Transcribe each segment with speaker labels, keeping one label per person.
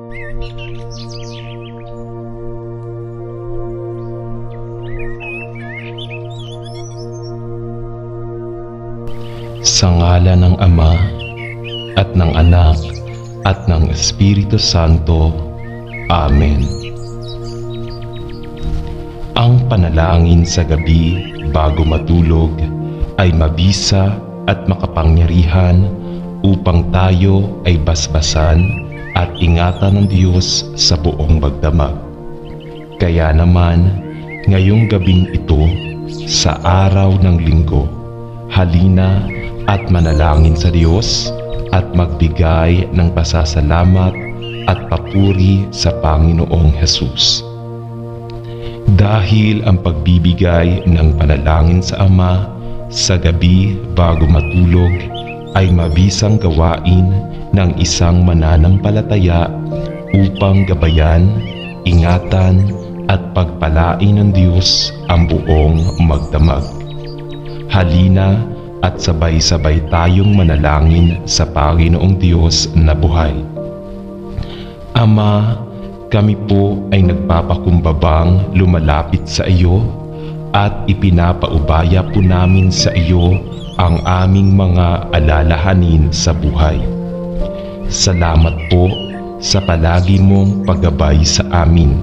Speaker 1: Sa ngalan ng Ama, at ng Anak, at ng Espiritu Santo. Amen. Ang panalangin sa gabi bago matulog ay mabisa at makapangyarihan upang tayo ay basbasan at ingatan ng Diyos sa buong magdamag. Kaya naman, ngayong gabing ito, sa araw ng Linggo, halina at manalangin sa Diyos at magbigay ng pasasalamat at papuri sa Panginoong Hesus. Dahil ang pagbibigay ng panalangin sa Ama sa gabi bago matulog ay mabisang gawain ng isang mananampalataya upang gabayan, ingatan at pagpalain ng Diyos ang buong magdamag. Halina at sabay-sabay tayong manalangin sa Panginoong Diyos na buhay. Ama, kami po ay nagpapakumbabang lumalapit sa iyo at ipinapaubaya po namin sa iyo ang aming mga alalahanin sa buhay. Salamat po sa palagi mong paggabay sa amin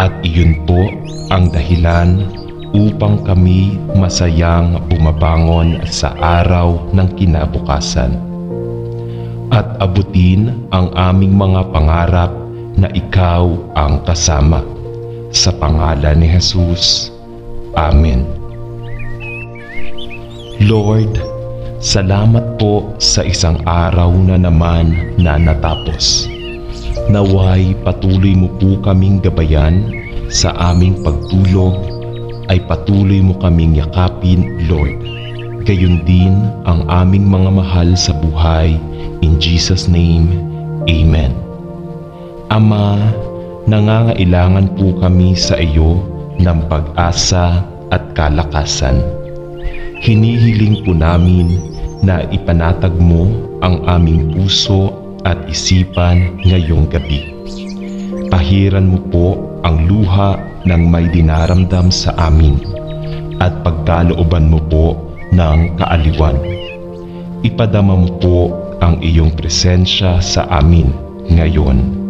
Speaker 1: at iyon po ang dahilan upang kami masayang bumabangon sa araw ng kinabukasan at abutin ang aming mga pangarap na ikaw ang kasama. Sa pangalan ni Jesus. Amen. Lord, salamat po sa isang araw na naman na natapos. Naway patuloy mo po kaming gabayan sa aming pagtulog ay patuloy mo kaming yakapin, Lord. Gayon din ang aming mga mahal sa buhay. In Jesus' name, Amen. Ama, nangangailangan po kami sa iyo ng pag-asa at kalakasan. Hinihiling po namin na ipanatag mo ang aming puso at isipan ngayong gabi. Pahiran mo po ang luha ng may dinaramdam sa amin at pagkalooban mo po ng kaaliwan. Ipadama mo po ang iyong presensya sa amin ngayon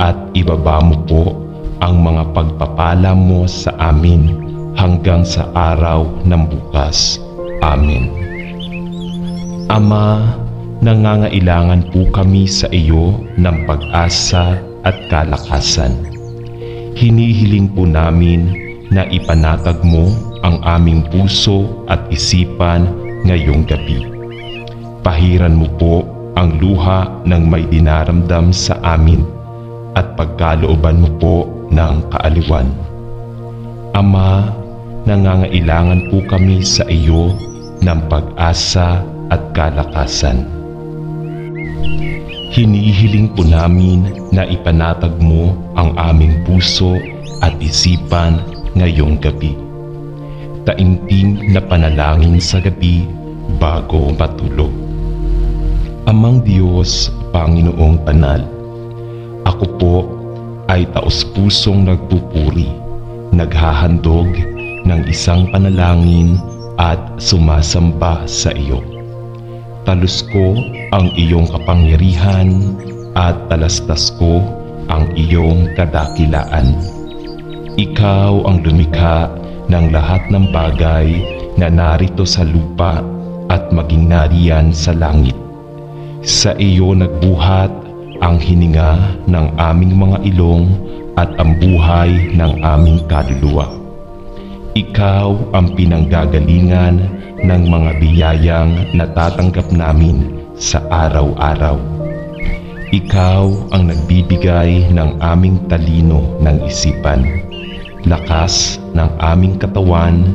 Speaker 1: at ibaba mo po ang mga pagpapala mo sa amin hanggang sa araw ng bukas. Amen. Ama, nangangailangan po kami sa iyo ng pag-asa at kalakasan. Hinihiling po namin na ipanatag mo ang aming puso at isipan ngayong gabi. Pahiran mo po ang luha ng may dinaramdam sa amin at pagkalooban mo po ng kaaliwan. Ama, nangangailangan po kami sa iyo ng pag-asa at kalakasan. Hinihiling po namin na ipanatag mo ang aming puso at isipan ngayong gabi. Taimtim na panalangin sa gabi bago matulog. Amang Diyos, Panginoong Banal, ako po ay taos-pusong nagpupuri, naghahandog ng isang panalangin at sumasamba sa iyo. Talus ko ang iyong kapangyarihan at talastas ko ang iyong kadakilaan. Ikaw ang lumikha ng lahat ng bagay na narito sa lupa at maging nariyan sa langit. Sa iyo nagbuhat ang hininga ng aming mga ilong at ang buhay ng aming kaluluwa. Ikaw ang pinanggagalingan ng mga biyayang natatanggap namin sa araw-araw. Ikaw ang nagbibigay ng aming talino ng isipan, lakas ng aming katawan,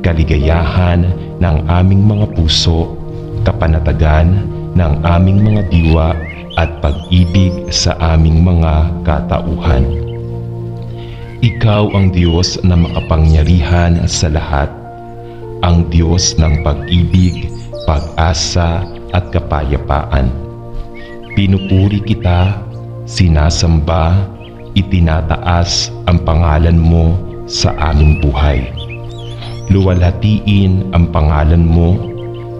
Speaker 1: kaligayahan ng aming mga puso, kapanatagan ng aming mga diwa at pag-ibig sa aming mga katauhan. Ikaw ang Diyos na makapangyarihan sa lahat, ang Diyos ng pag-ibig, pag-asa at kapayapaan. Pinupuri kita, sinasamba, itinataas ang pangalan mo sa aming buhay. Luwalhatiin ang pangalan mo,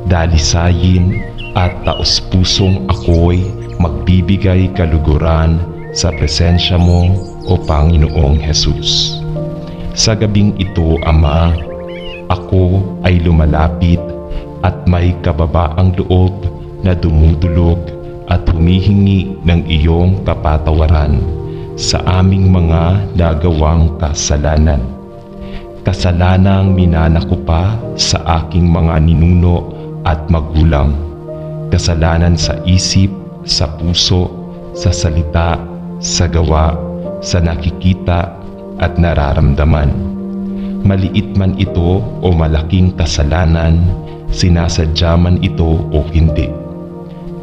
Speaker 1: dalisayin at taos-pusong ako'y magbibigay kaluguran sa presensya mo, O Panginoong Hesus. Sa gabing ito, Ama, ako ay lumalapit at may kababaang loob na dumudulog at humihingi ng iyong kapatawaran sa aming mga nagawang kasalanan. Kasalanang minana ko pa sa aking mga ninuno at magulang. Kasalanan sa isip, sa puso, sa salita, sa gawa, sa nakikita at nararamdaman. Maliit man ito o malaking kasalanan, sinasadya man ito o hindi.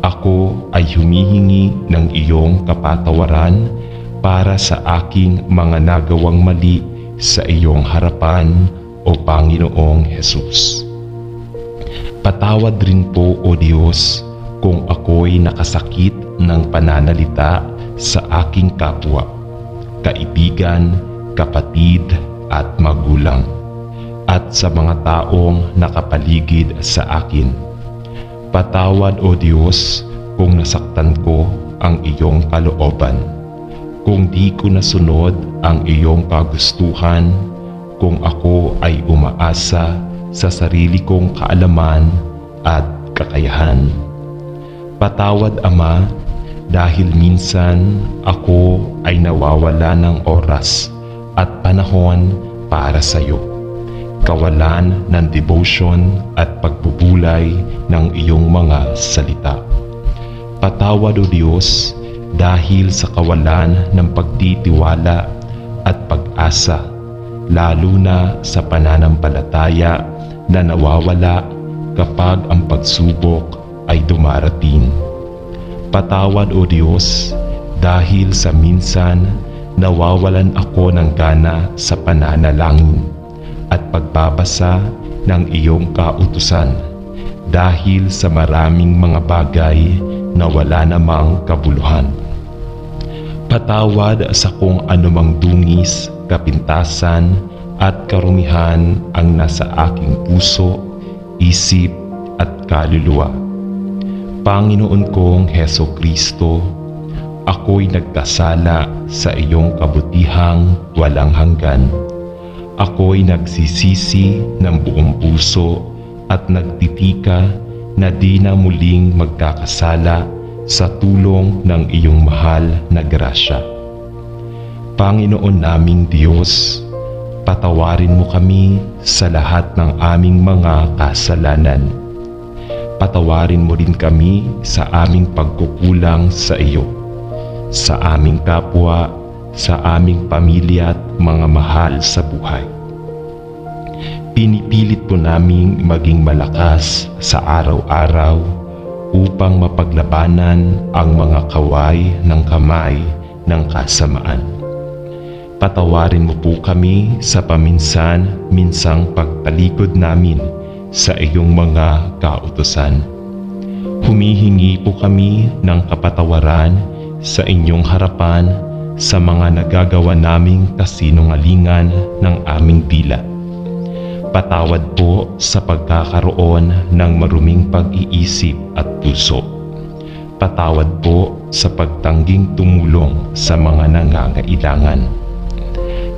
Speaker 1: Ako ay humihingi ng iyong kapatawaran para sa aking mga nagawang mali sa iyong harapan, O Panginoong Hesus. Patawad rin po, O Diyos, kung ako'y nakasakit ng pananalita sa aking kapwa, kaibigan, kapatid at magulang, at sa mga taong nakapaligid sa akin. Patawad, O Diyos, kung nasaktan ko ang iyong kalooban, kung di ko nasunod ang iyong kagustuhan, kung ako ay umaasa sa sarili kong kaalaman at kakayahan. Patawad, Ama, dahil minsan ako ay nawawala ng oras at panahon para sa iyo. Kawalan ng devotion at pagbubulay ng iyong mga salita. Patawad, O Diyos, dahil sa kawalan ng pagtitiwala at pag-asa, lalo na sa pananampalataya na nawawala kapag ang pagsubok ay dumarating. Patawad, O Diyos, dahil sa minsan nawawalan ako ng gana sa pananalangin at pagbabasa ng iyong kautusan dahil sa maraming mga bagay na wala namang kabuluhan. Patawad sa kung anumang dungis, kapintasan at karumihan ang nasa aking puso, isip at kaluluwa. Panginoon kong Hesukristo, ako'y nagkasala sa iyong kabutihang walang hanggan. Ako'y nagsisisi ng buong puso at nagtitika na di na muling magkakasala sa tulong ng iyong mahal na grasya. Panginoon naming Diyos, patawarin mo kami sa lahat ng aming mga kasalanan. Patawarin mo rin kami sa aming pagkukulang sa iyo, sa aming kapwa, sa aming pamilya at mga mahal sa buhay. Pinipilit po naming maging malakas sa araw-araw upang mapaglabanan ang mga kaway ng kamay ng kasamaan. Patawarin mo po kami sa paminsan-minsang pagtalikod namin sa iyong mga kautusan. Humihingi po kami ng kapatawaran sa inyong harapan sa mga nagagawa naming kasinungalingan ng aming dila. Patawad po sa pagkakaroon ng maruming pag-iisip at puso. Patawad po sa pagtangging tumulong sa mga nangangailangan.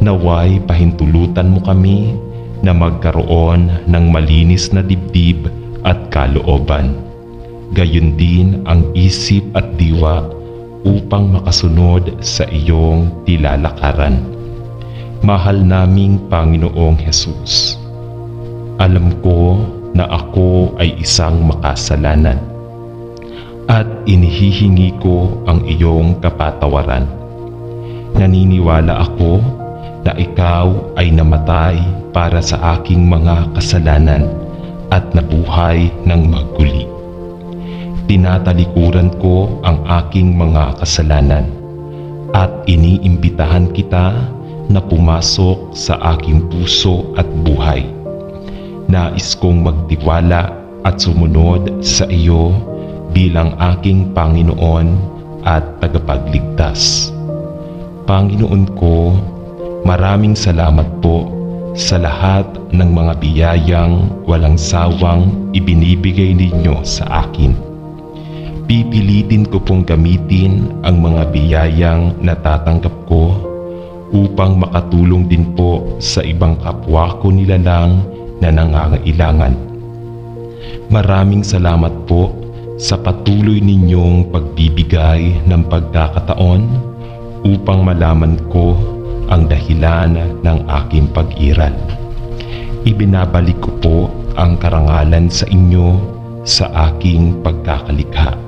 Speaker 1: Naway pahintulutan mo kami na magkaroon ng malinis na dibdib at kalooban. Gayon din ang isip at diwa upang makasunod sa iyong tilalakaran. Mahal naming Panginoong Hesus, alam ko na ako ay isang makasalanan at inihihingi ko ang iyong kapatawaran. Naniniwala ako na ikaw ay namatay para sa aking mga kasalanan at nabuhay ng maguli. Tinatalikuran ko ang aking mga kasalanan at iniimbitahan kita na pumasok sa aking puso at buhay. Nais kong magtiwala at sumunod sa iyo bilang aking Panginoon at tagapagligtas. Panginoon ko, maraming salamat po sa lahat ng mga biyayang walang sawang ibinibigay ninyo sa akin. Pipilitin ko pong gamitin ang mga biyayang natatanggap ko upang makatulong din po sa ibang kapwa ko nilalang na nangangailangan. Maraming salamat po sa patuloy ninyong pagbibigay ng pagkakataon upang malaman ko ang dahilan ng aking pag-iral. Ibinabalik ko po ang karangalan sa inyo sa aking pagkakalikha.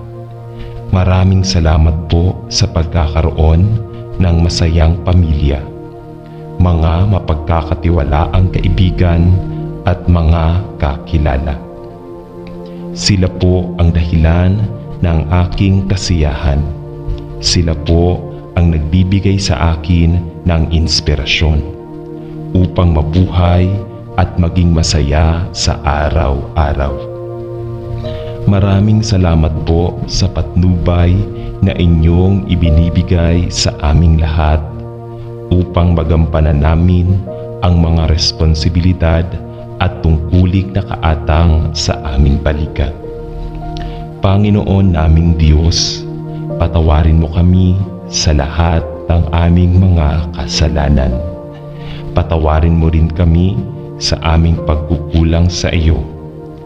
Speaker 1: Maraming salamat po sa pagkakaroon ng masayang pamilya, mga mapagkakatiwalaang kaibigan at mga kakilala. Sila po ang dahilan ng aking kasiyahan. Sila po ang nagbibigay sa akin ng inspirasyon upang mabuhay at maging masaya sa araw-araw. Maraming salamat po sa patnubay na inyong ibinibigay sa aming lahat upang magampanan namin ang mga responsibilidad at tungkulig na kaatang sa aming balikat. Panginoon naming Diyos, patawarin mo kami sa lahat ng aming mga kasalanan. Patawarin mo rin kami sa aming pagkukulang sa iyo,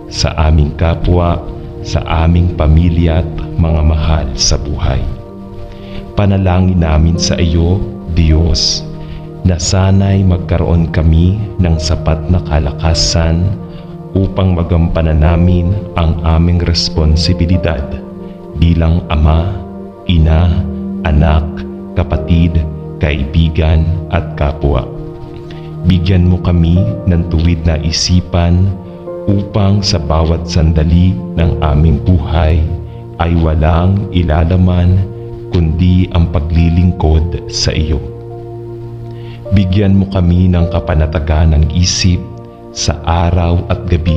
Speaker 1: sa aming kapwa, sa aming pamilya at mga mahal sa buhay. Panalangin namin sa iyo, Diyos, na sana'y magkaroon kami ng sapat na kalakasan upang magampanan namin ang aming responsibilidad bilang ama, ina, anak, kapatid, kaibigan at kapwa. Bigyan mo kami ng tuwid na isipan upang sa bawat sandali ng aming buhay ay walang ilalaman kundi ang paglilingkod sa iyo. Bigyan mo kami ng kapanatagan ng isip sa araw at gabi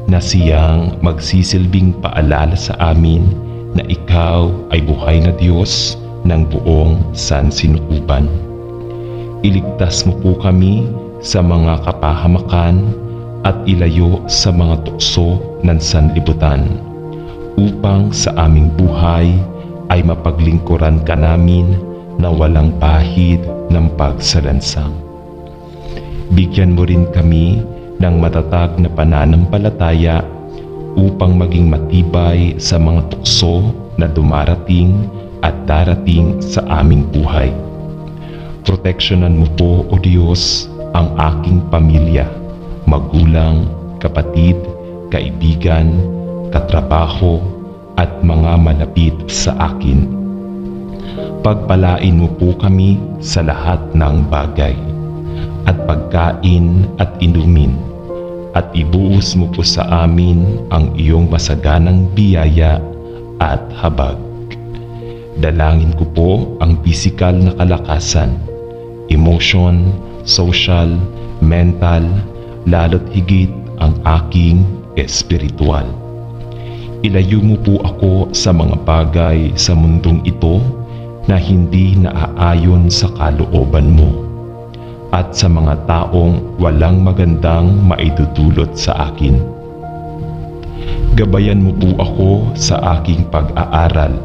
Speaker 1: na siyang magsisilbing paalala sa amin na ikaw ay buhay na Diyos ng buong sansinuuban. Iligtas mo po kami sa mga kapahamakan at ilayo sa mga tukso ng sanlibutan upang sa aming buhay ay mapaglingkuran ka namin na walang pahid ng pagsalansang. Bigyan mo rin kami ng matatag na pananampalataya upang maging matibay sa mga tukso na dumarating at darating sa aming buhay. Proteksyonan mo po, O Diyos, ang aking pamilya, magulang, kapatid, kaibigan, katrabaho, at mga malapit sa akin. Pagpalain mo po kami sa lahat ng bagay at pagkain at inumin, at ibuhos mo po sa amin ang iyong masaganang biyaya at habag. Dalangin ko po ang pisikal na kalakasan, emotion, social, mental, lalo't higit ang aking espiritual. Ilayo mo po ako sa mga bagay sa mundong ito na hindi naaayon sa kalooban mo at sa mga taong walang magandang maidudulot sa akin. Gabayan mo po ako sa aking pag-aaral,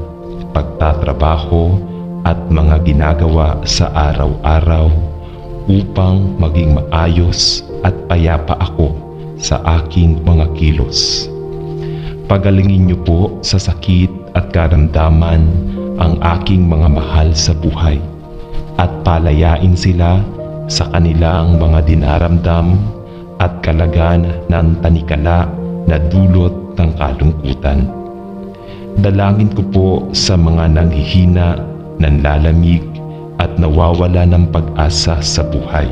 Speaker 1: pagtatrabaho at mga ginagawa sa araw-araw upang maging maayos at payapa ako sa aking mga kilos. Pagalingin niyo po sa sakit at karamdaman ang aking mga mahal sa buhay at palayain sila sa kanilang mga dinaramdam at kalagan ng tanikala na dulot ng kalungkutan. Dalangin ko po sa mga nanghihina, nanlalamig at nawawala ng pag-asa sa buhay.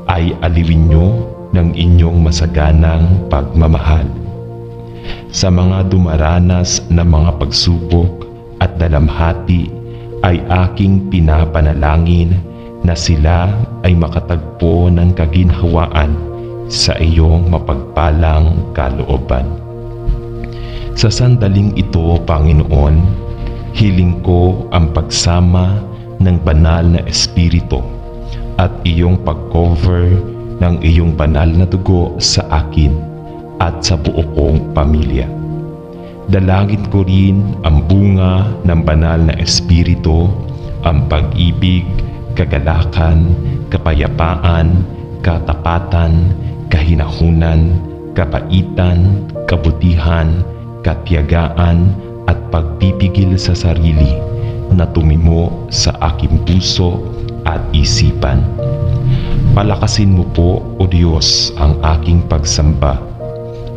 Speaker 1: Ay aliwin niyo ng inyong masaganang pagmamahal. Sa mga dumaranas na mga pagsubok at dalamhati ay aking pinapanalangin na sila ay makatagpo ng kaginhawaan sa iyong mapagpalang kalooban. Sa sandaling ito, Panginoon, Hiling ko ang pagsama ng banal na Espiritu at iyong pag-cover ng iyong banal na dugo sa akin at sa buo kong pamilya. Dalangin ko rin ang bunga ng banal na Espiritu, ang pag-ibig, kagalakan, kapayapaan, katapatan, kahinahunan, kabaitan, kabutihan, katiyagaan at pagpipigil sa sarili na tumimo sa aking puso at isipan. Palakasin mo po, O Diyos, ang aking pagsamba,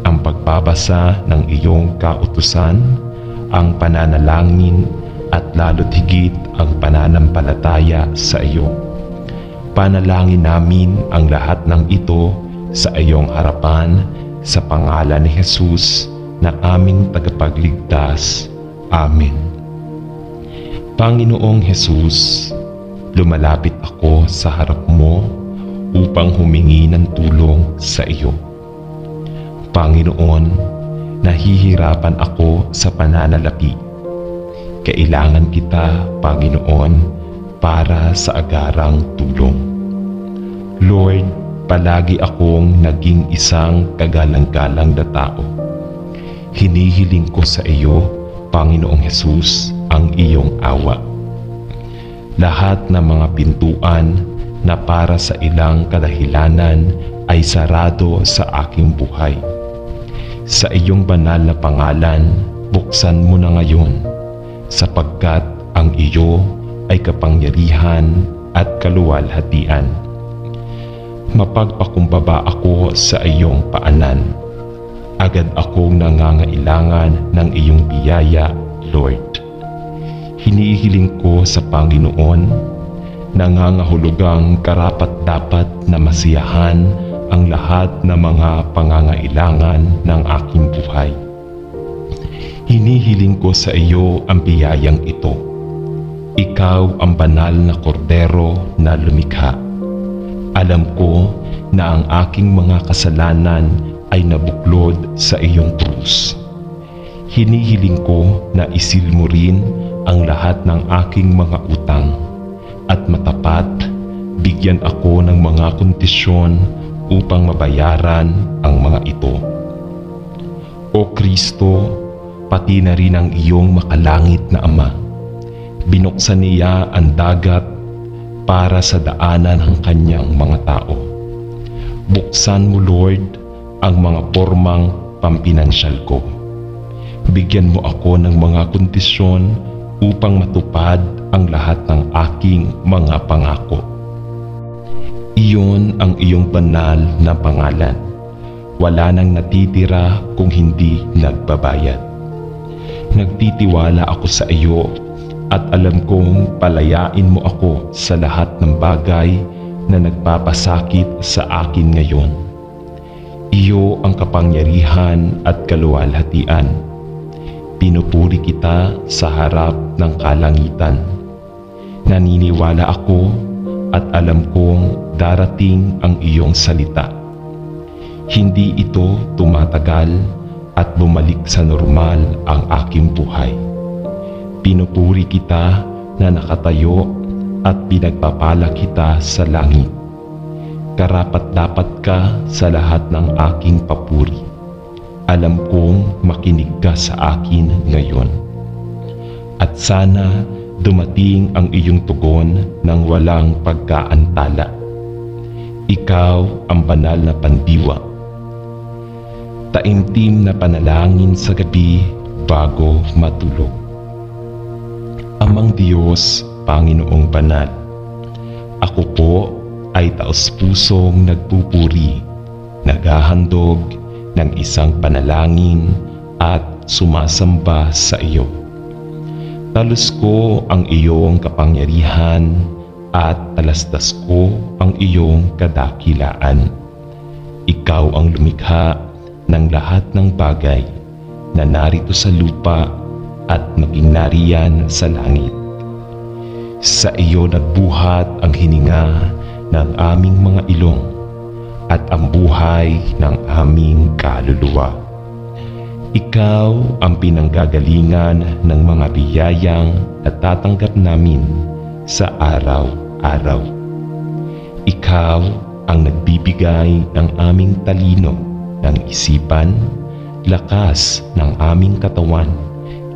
Speaker 1: ang pagbabasa ng iyong kautusan, ang pananalangin at lalo't higit ang pananampalataya sa iyo. Panalangin namin ang lahat ng ito sa iyong harapan sa pangalan ni Jesus na aming tagapagligtas. Amen. Panginoong Jesus, lumalapit ako sa harap mo upang humingi ng tulong sa iyo. Panginoon, nahihirapan ako sa pananalapi. Kailangan kita, Panginoon, para sa agarang tulong. Lord, palagi akong naging isang kagalang-galang na tao. Hinihiling ko sa iyo, Panginoong Jesus, ang iyong awa. Lahat ng mga pintuan na para sa ilang kadahilanan ay sarado sa aking buhay. Sa iyong banal na pangalan, buksan mo na ngayon, sapagkat ang iyo ay kapangyarihan at kaluwalhatian. Mapagpakumbaba ako sa iyong paanan. Agad akong nangangailangan ng iyong biyaya, Lord. Hinihiling ko sa Panginoon, nangangahulugang karapat-dapat na masiyahan ang lahat ng mga pangangailangan ng aking buhay. Hinihiling ko sa iyo ang biyayang ito. Ikaw ang banal na kordero na lumikha. Alam ko na ang aking mga kasalanan ay nabuklod sa iyong krus. Hinihiling ko na isil mo rin ang lahat ng aking mga utang at matapat, bigyan ako ng mga kondisyon upang mabayaran ang mga ito. O Kristo, pati na rin ang iyong makalangit na Ama, binuksan niya ang dagat para sa daanan ng kanyang mga tao. Buksan mo, Lord, ang mga pormang pampinansyal ko. Bigyan mo ako ng mga kondisyon upang matupad ang lahat ng aking mga pangako. Iyon ang iyong banal na pangalan. Wala nang natitira kung hindi nagbabayad. Nagtitiwala ako sa iyo at alam kong palayain mo ako sa lahat ng bagay na nagpapasakit sa akin ngayon. Iyo ang kapangyarihan at kaluwalhatian. Pinupuri kita sa harap ng kalangitan. Naniniwala ako at alam kong darating ang iyong salita. Hindi ito tumatagal at bumalik sa normal ang aking buhay. Pinupuri kita na nakatayo at pinagpapala kita sa langit. Karapat-dapat ka sa lahat ng aking papuri. Alam kong makinig ka sa akin ngayon. At sana dumating ang iyong tugon ng walang pagkaantala. Ikaw ang banal na pandiwa. Taimtim na panalangin sa gabi bago matulog. Amang Diyos, Panginoong Banal, ako po ay taos-pusong nagpupuri, naghahandog ng isang panalangin at sumasamba sa iyo. Talos ko ang iyong kapangyarihan at talastas ko ang iyong kadakilaan. Ikaw ang lumikha ng lahat ng bagay na narito sa lupa at maging nariyan sa langit. Sa iyo nagbuhat ang hininga ng aming mga ilong at ang buhay ng aming kaluluwa. Ikaw ang pinanggagalingan ng mga biyayang natatanggap namin sa araw-araw. Ikaw ang nagbibigay ng aming talino, ng isipan, lakas ng aming katawan,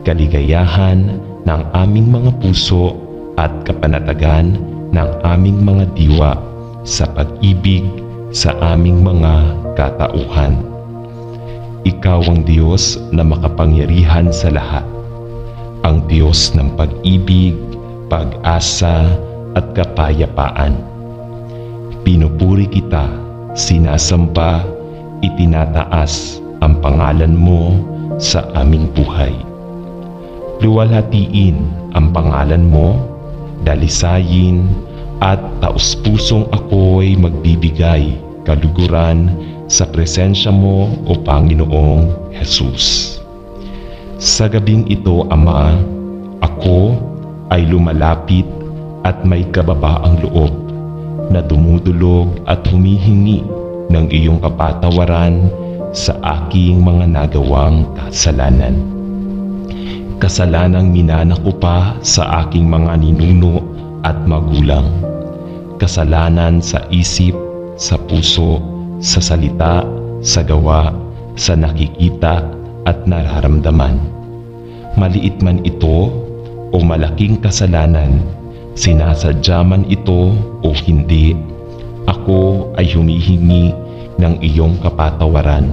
Speaker 1: kaligayahan ng aming mga puso at kapanatagan ng aming mga diwa sa pag-ibig sa aming mga katauhan. Ikaw ang Diyos na makapangyarihan sa lahat, ang Diyos ng pag-ibig, pag-asa at kapayapaan. Pinupuri kita, sinasamba, itinataas ang pangalan mo sa aming buhay. Luwalhatiin ang pangalan mo, dalisayin at taus-pusong ako'y magbibigay kaluguran sa presensya mo o Panginoong Jesus. Sa gabing ito, Ama, ako ay lumalapit at may kababaang loob na dumudulog at humihingi ng iyong kapatawaran sa aking mga nagawang kasalanan. Kasalanang minana ko pa sa aking mga ninuno at magulang. Kasalanan sa isip, sa puso, sa salita, sa gawa, sa nakikita at nararamdaman. Maliit man ito o malaking kasalanan, sinasadya man ito o hindi, ako ay humihingi ng iyong kapatawaran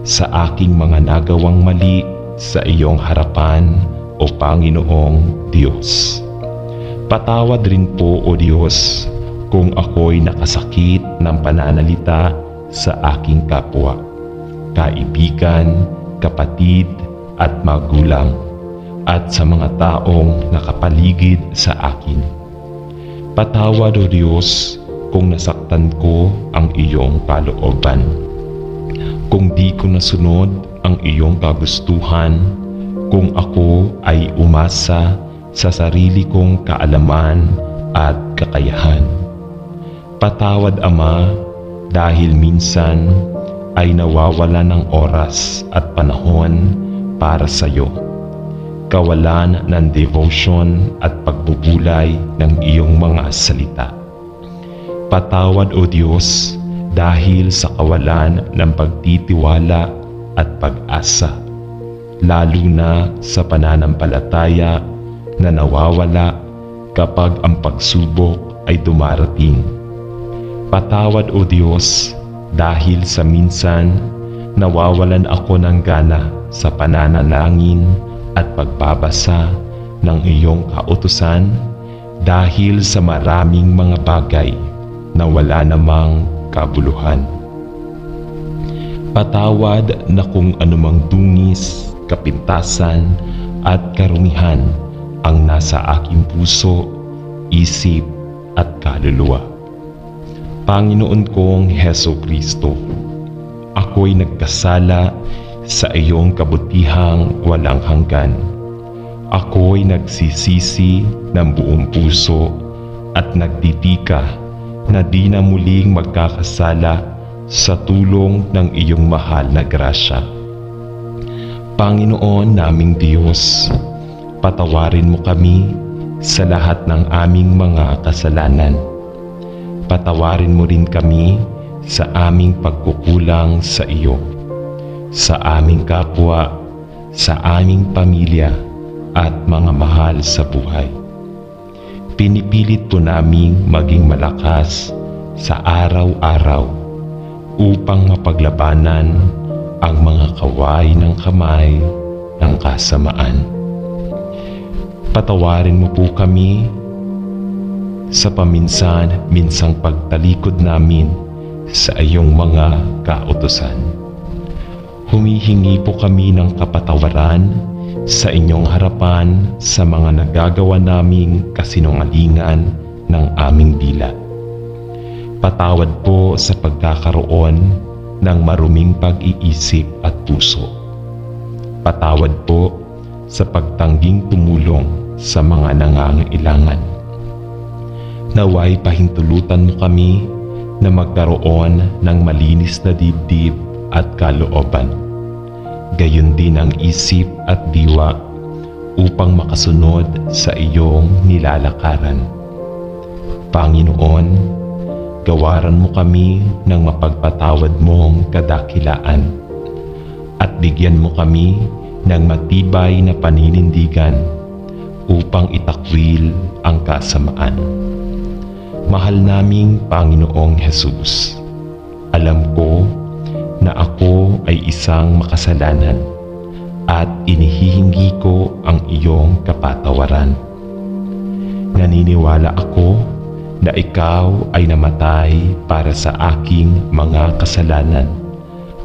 Speaker 1: sa aking mga nagawang mali sa iyong harapan o Panginoong Diyos. Patawad rin po o Diyos kung ako'y nakasakit ng pananalita sa aking kapwa, kaibigan, kapatid at magulang, at sa mga taong nakapaligid sa akin. Patawad o Diyos kung nasaktan ko ang iyong kalooban, kung di ko nasunod ang iyong kagustuhan, kung ako ay umasa sa sarili kong kaalaman at kakayahan. Patawad, Ama, dahil minsan ay nawawala ng oras at panahon para sa iyo. Kawalan ng devotion at pagbubulay ng iyong mga salita. Patawad, O Diyos, dahil sa kawalan ng pagtitiwala at pag-asa, lalo na sa pananampalataya na nawawala kapag ang pagsubok ay dumarating. Patawad, O Diyos, dahil sa minsan nawawalan ako ng gana sa pananalangin at pagbabasa ng iyong kautusan dahil sa maraming mga bagay na wala namang kabuluhan. Patawad na kung anumang dungis, kapintasan at karumihan ang nasa aking puso, isip at kaluluwa. Panginoon kong Hesukristo, ako'y nagkasala sa iyong kabutihang walang hanggan. Ako'y nagsisisi ng buong puso at nagtitika na di na muling magkakasala sa tulong ng iyong mahal na grasya. Panginoon naming Diyos, patawarin mo kami sa lahat ng aming mga kasalanan. Patawarin mo rin kami sa aming pagkukulang sa iyo, sa aming kapwa, sa aming pamilya at mga mahal sa buhay. Pinipilit po naming maging malakas sa araw-araw upang mapaglabanan ang mga kaway ng kamay ng kasamaan. Patawarin mo po kami sa paminsan-minsang pagtalikod namin sa iyong mga kautusan. Humihingi po kami ng kapatawaran sa inyong harapan sa mga nagagawa naming kasinungalingan ng aming dila. Patawad po sa pagkakaroon ng maruming pag-iisip at puso. Patawad po sa pagtangging tumulong sa mga nangangailangan. Naway pahintulutan mo kami na magkaroon ng malinis na dibdib at kalooban. gayon din ang isip at diwa upang makasunod sa iyong nilalakaran. Panginoon, gawaran mo kami ng mapagpatawad mong kadakilaan at bigyan mo kami ng matibay na paninindigan upang itakwil ang kasamaan. Mahal naming Panginoong Hesus, alam ko na ako ay isang makasalanan at inihihingi ko ang iyong kapatawaran. Naniniwala ako na ikaw ay namatay para sa aking mga kasalanan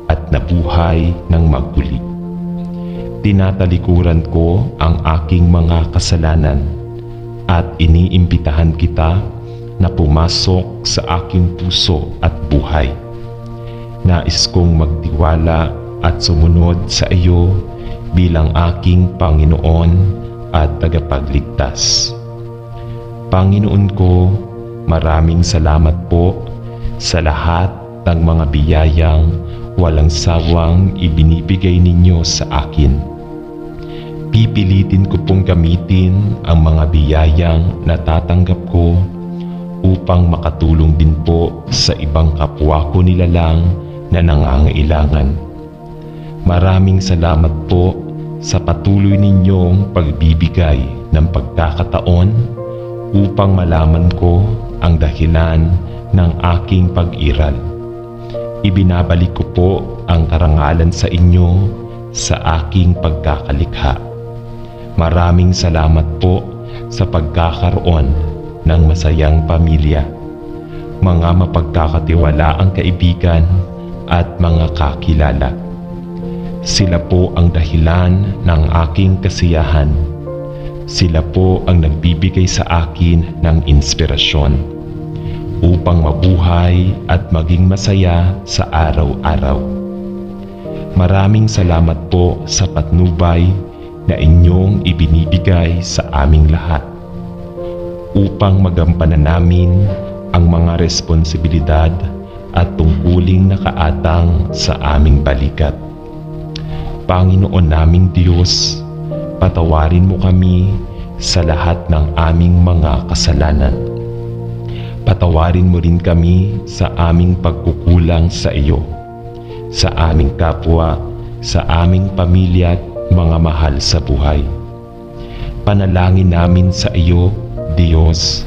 Speaker 1: at nabuhay ng maguli. Tinatalikuran ko ang aking mga kasalanan at iniimbitahan kita na pumasok sa aking puso at buhay. Nais kong magtiwala at sumunod sa iyo bilang aking Panginoon at tagapagligtas. Panginoon ko, maraming salamat po sa lahat ng mga biyayang walang sawang ibinibigay ninyo sa akin. Pipilitin ko pong gamitin ang mga biyayang natatanggap ko upang makatulong din po sa ibang kapwa ko nilalang na nangangailangan. Maraming salamat po sa patuloy ninyong pagbibigay ng pagkakataon upang malaman ko ang dahilan ng aking pag-iral. Ibinabalik ko po ang karangalan sa inyo sa aking pagkakalikha. Maraming salamat po sa pagkakaroon ng masayang pamilya, mga mapagkakatiwalaang kaibigan at mga kakilala. Sila po ang dahilan ng aking kasiyahan. Sila po ang nagbibigay sa akin ng inspirasyon upang mabuhay at maging masaya sa araw-araw. Maraming salamat po sa patnubay na inyong ibinibigay sa aming lahat upang magampanan namin ang mga responsibilidad at tungkuling nakaatang sa aming balikat. Panginoon naming Diyos, patawarin mo kami sa lahat ng aming mga kasalanan. Patawarin mo rin kami sa aming pagkukulang sa iyo, sa aming kapwa, sa aming pamilya at mga mahal sa buhay. Panalangin namin sa iyo, Diyos,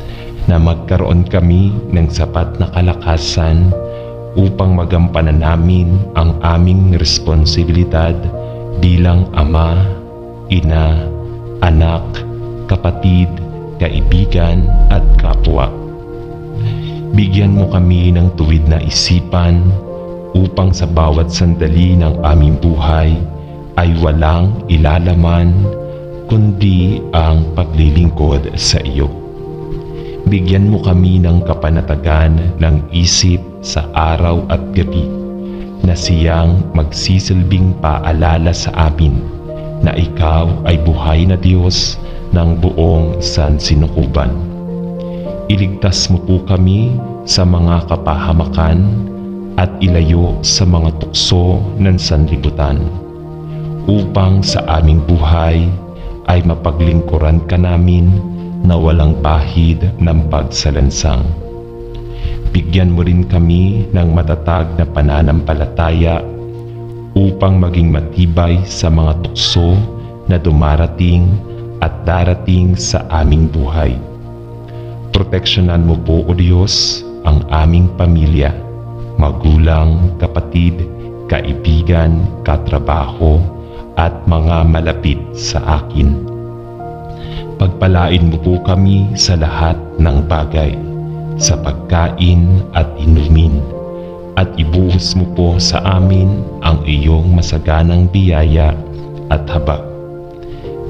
Speaker 1: na magkaroon kami ng sapat na kalakasan upang magampanan namin ang aming responsibilidad bilang ama, ina, anak, kapatid, kaibigan at kapwa. Bigyan mo kami ng tuwid na isipan upang sa bawat sandali ng aming buhay ay walang ilalaman kundi ang paglilingkod sa iyo. Bigyan mo kami ng kapanatagan ng isip sa araw at gabi na siyang magsisilbing paalala sa amin na ikaw ay buhay na Diyos ng buong sansinukuban. Iligtas mo po kami sa mga kapahamakan at ilayo sa mga tukso ng sanlibutan upang sa aming buhay ay mapaglingkuran ka namin na walang pahid ng pagsalansang. Bigyan mo rin kami ng matatag na pananampalataya upang maging matibay sa mga tukso na dumarating at darating sa aming buhay. Proteksyonan mo po, O Diyos, ang aming pamilya, magulang, kapatid, kaibigan, katrabaho, at mga malapit sa akin. Pagpalain mo po kami sa lahat ng bagay, sa pagkain at inumin, at ibuhos mo po sa amin ang iyong masaganang biyaya at habag.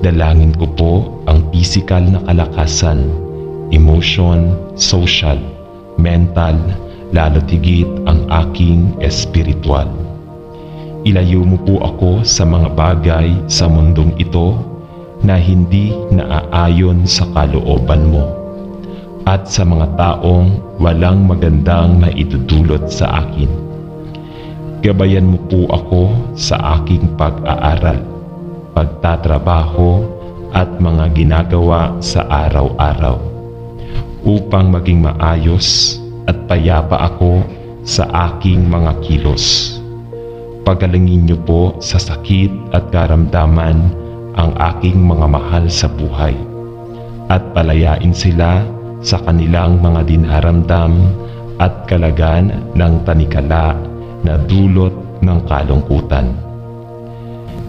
Speaker 1: Dalangin ko po ang pisikal na kalakasan, emotion, social, mental, lalo't higit ang aking espiritual. Ilayo mo po ako sa mga bagay sa mundong ito na hindi naaayon sa kalooban mo at sa mga taong walang magandang maidudulot sa akin. Gabayan mo po ako sa aking pag-aaral, pagtatrabaho at mga ginagawa sa araw-araw, upang maging maayos at payapa ako sa aking mga kilos. Pagalingin niyo po sa sakit at karamdaman ang aking mga mahal sa buhay, at palayain sila sa kanilang mga dinaramdam at kalagan ng tanikala na dulot ng kalungkutan.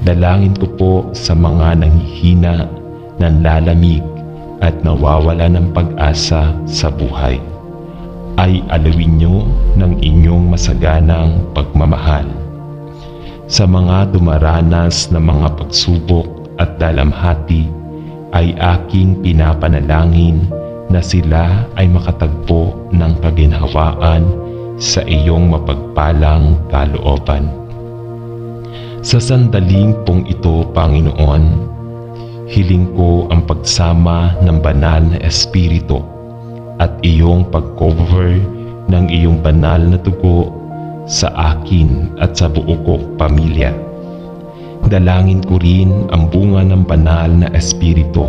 Speaker 1: Dalangin ko po sa mga nanghihina, nanlalamig at nawawala ng pag-asa sa buhay, ay alawin niyo ng inyong masaganang pagmamahal. Sa mga dumaranas ng mga pagsubok at dalamhati, ay aking pinapanalangin na sila ay makatagpo ng kaginhawaan sa iyong mapagpalang kalooban. Sa sandaling pong ito, Panginoon, hiling ko ang pagsama ng banal na Espiritu at iyong pag-cover ng iyong banal na dugo sa akin at sa buo kong pamilya. Dalangin ko rin ang bunga ng banal na Espiritu,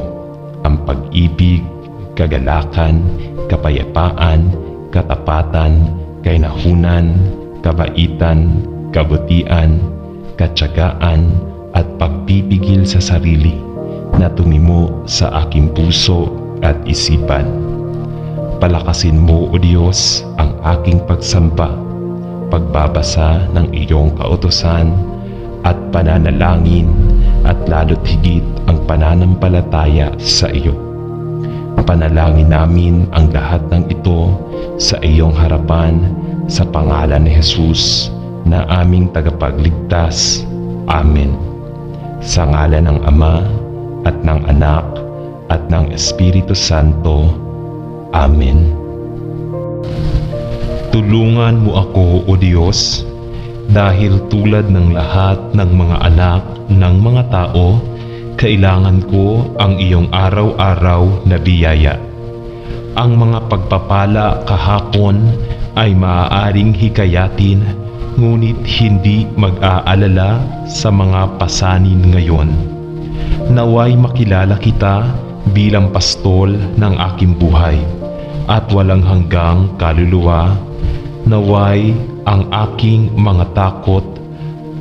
Speaker 1: ang pag-ibig, kagalakan, kapayapaan, katapatan, kainahunan, kabaitan, kabutian, katyagaan at pagpipigil sa sarili na tumimo sa aking puso at isipan. Palakasin mo, O Diyos, ang aking pagsamba, pagbabasa ng iyong kautusan at pananalangin, at lalo't higit ang pananampalataya sa iyo. Panalangin namin ang lahat ng ito sa iyong harapan sa pangalan ni Jesus na aming tagapagligtas. Amen. Sa ngalan ng Ama at ng Anak at ng Espiritu Santo. Amen. Tulungan mo ako, O Diyos, dahil tulad ng lahat ng mga anak ng mga tao, kailangan ko ang iyong araw-araw na biyaya. Ang mga pagpapala kahapon ay maaaring hikayatin, ngunit hindi mag-aalala sa mga pasanin ngayon. Naway makilala kita bilang pastol ng aking buhay at walang hanggang kaluluwa. Naway ang aking mga takot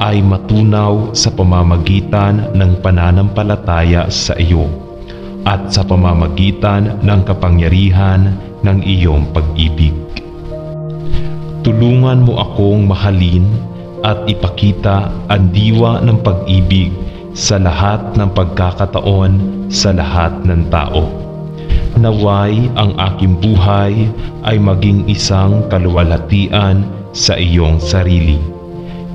Speaker 1: ay matunaw sa pamamagitan ng pananampalataya sa iyo at sa pamamagitan ng kapangyarihan ng iyong pag-ibig. Tulungan mo akong mahalin at ipakita ang diwa ng pag-ibig sa lahat ng pagkakataon sa lahat ng tao. Naway ang aking buhay ay maging isang kaluwalhatian sa iyong sarili,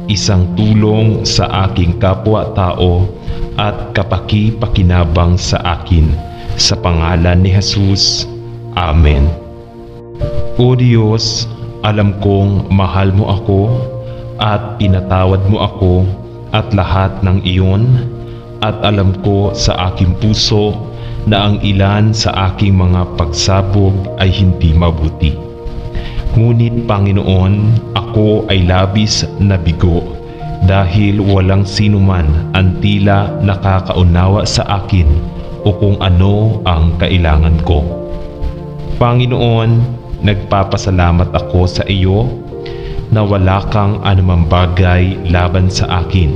Speaker 1: isang tulong sa aking kapwa-tao at kapaki-pakinabang sa akin, sa pangalan ni Jesus. Amen. O Diyos, alam kong mahal mo ako at pinatawad mo ako at lahat ng iyon, at alam ko sa aking puso na ang ilan sa aking mga pagsabog ay hindi mabuti. Ngunit Panginoon, ako ay labis na bigo dahil walang sinuman ang tila nakakaunawa sa akin o kung ano ang kailangan ko. Panginoon, nagpapasalamat ako sa iyo na wala kang anumang bagay laban sa akin,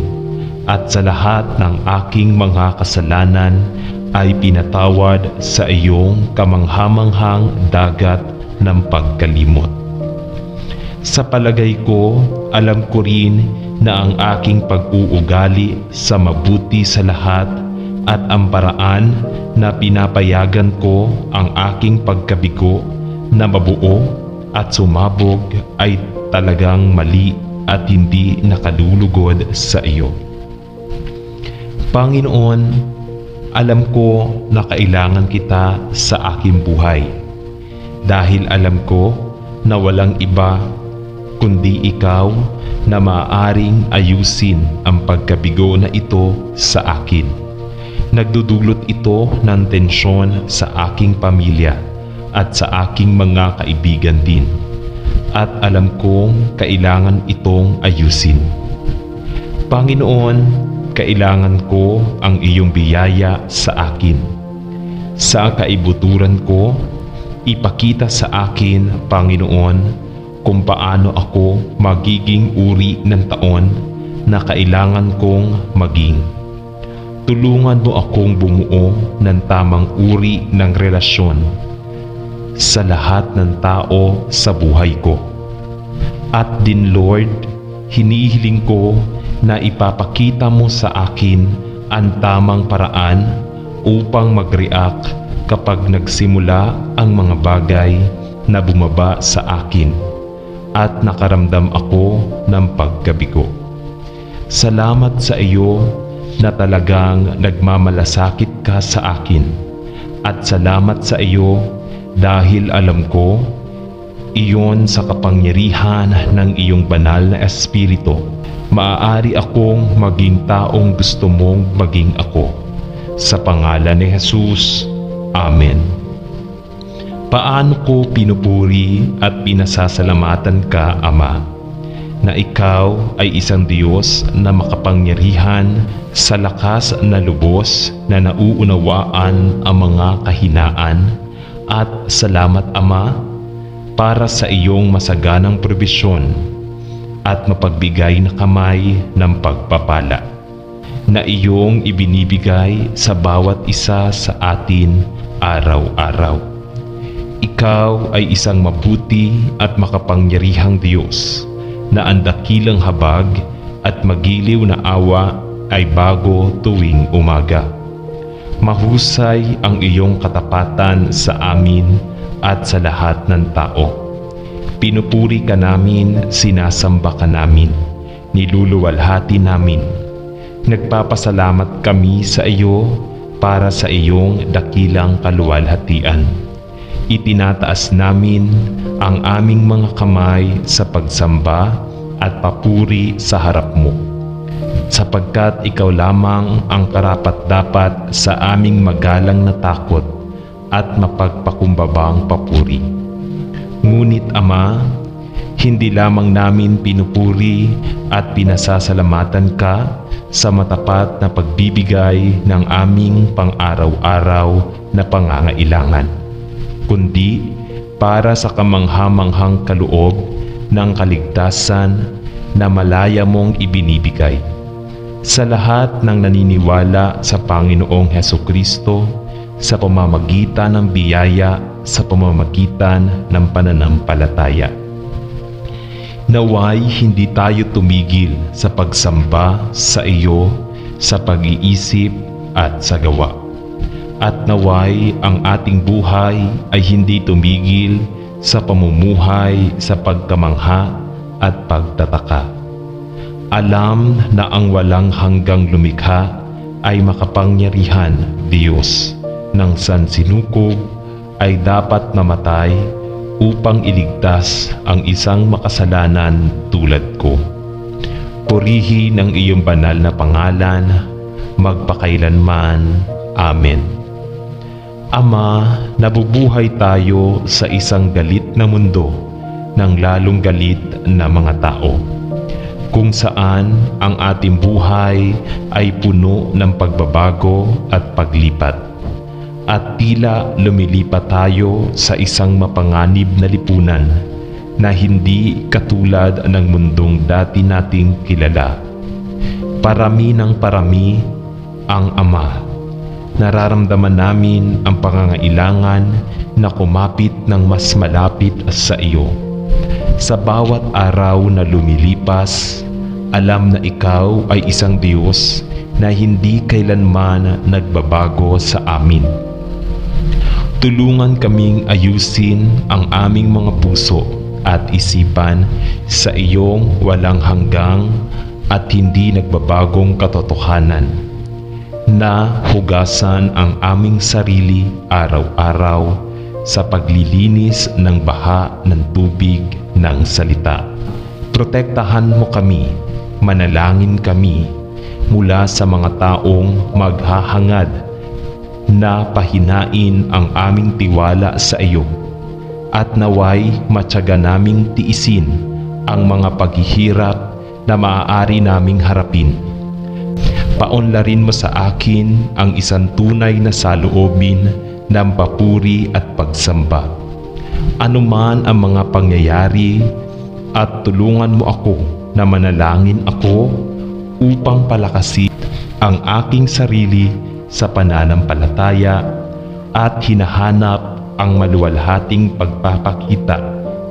Speaker 1: at sa lahat ng aking mga kasalanan ay pinatawad sa iyong kamanghamanghang dagat ng pagkalimot. Sa palagay ko, alam ko rin na ang aking pag-uugali sa mabuti sa lahat at ang paraan na pinapayagan ko ang aking pagkabigo na mabuo at sumabog ay talagang mali at hindi nakalulugod sa iyo. Panginoon, alam ko na kailangan kita sa aking buhay, dahil alam ko na walang iba kundi ikaw na maaaring ayusin ang pagkabigo na ito sa akin. Nagdudulot ito ng tensyon sa aking pamilya at sa aking mga kaibigan din. at alam kong kailangan itong ayusin. Panginoon, kailangan ko ang iyong biyaya sa akin. Sa kaibuturan ko, ipakita sa akin, Panginoon, kung paano ako magiging uri ng taon na kailangan kong maging. Tulungan mo akong bumuo ng tamang uri ng relasyon sa lahat ng tao sa buhay ko. At din Lord, hinihiling ko na ipapakita mo sa akin ang tamang paraan upang mag-react kapag nagsimula ang mga bagay na bumaba sa akin at nakaramdam ako ng pagkabigo. Salamat sa iyo na talagang nagmamalasakit ka sa akin, at salamat sa iyo dahil alam ko iyon sa kapangyarihan ng iyong banal na espiritu. Maaari akong maging taong gusto mong maging ako. Sa pangalan ni Jesus, Amen. Paano ko pinupuri at pinasasalamatan ka, Ama, na ikaw ay isang Diyos na makapangyarihan sa lakas na lubos na nauunawaan ang mga kahinaan, at salamat, Ama, para sa iyong masaganang probisyon at mapagbigay na kamay ng pagpapala na iyong ibinibigay sa bawat isa sa atin araw-araw. Ikaw ay isang mabuti at makapangyarihang Diyos na ang dakilang habag at magiliw na awa ay bago tuwing umaga. Mahusay ang iyong katapatan sa amin at sa lahat ng tao. Pinupuri ka namin, sinasamba ka namin, niluluwalhati namin. Nagpapasalamat kami sa iyo para sa iyong dakilang kaluwalhatian. Itinataas namin ang aming mga kamay sa pagsamba at papuri sa harap mo, sapagkat ikaw lamang ang karapat-dapat sa aming magalang na takot at mapagpakumbabang papuri. Ngunit Ama, hindi lamang namin pinupuri at pinasasalamatan ka sa matapat na pagbibigay ng aming pang-araw-araw na pangangailangan, kundi para sa kamangha-manghang kaloob ng kaligtasan na malaya mong ibinibigay sa lahat ng naniniwala sa Panginoong Hesukristo sa pamamagitan ng biyaya sa pamamagitan ng pananampalataya. Naway hindi tayo tumigil sa pagsamba sa iyo sa pag-iisip at sa gawa. At naway ang ating buhay ay hindi tumigil sa pamumuhay sa pagkamangha at pagtataka. Alam na ang walang hanggang lumikha ay makapangyarihan Diyos ng sansinukob ay dapat mamatay upang iligtas ang isang makasalanan tulad ko. Purihin ang iyong banal na pangalan, magpakailanman. Amen. Ama, nabubuhay tayo sa isang galit na mundo ng lalong galit na mga tao, kung saan ang ating buhay ay puno ng pagbabago at paglipat, at tila lumilipat tayo sa isang mapanganib na lipunan na hindi katulad ng mundong dati nating kilala. Parami ng parami ang Ama. Nararamdaman namin ang pangangailangan na kumapit ng mas malapit sa iyo. Sa bawat araw na lumilipas, alam na ikaw ay isang Diyos na hindi kailanman nagbabago sa amin. Tulungan kaming ayusin ang aming mga puso at isipan sa iyong walang hanggang at hindi nagbabagong katotohanan, na hugasan ang aming sarili araw-araw sa paglilinis ng baha ng tubig ng salita. Protektahan mo kami, manalangin kami mula sa mga taong maghahangad na pahinain ang aming tiwala sa iyo, at naway matyaga naming tiisin ang mga paghihirap na maaari naming harapin. Paunlarin mo sa akin ang isang tunay na saloobin ng papuri at pagsamba. Anuman ang mga pangyayari, at tulungan mo ako na manalangin ako upang palakasin ang aking sarili sa pananampalataya at hinahanap ang maluwalhating pagpapakita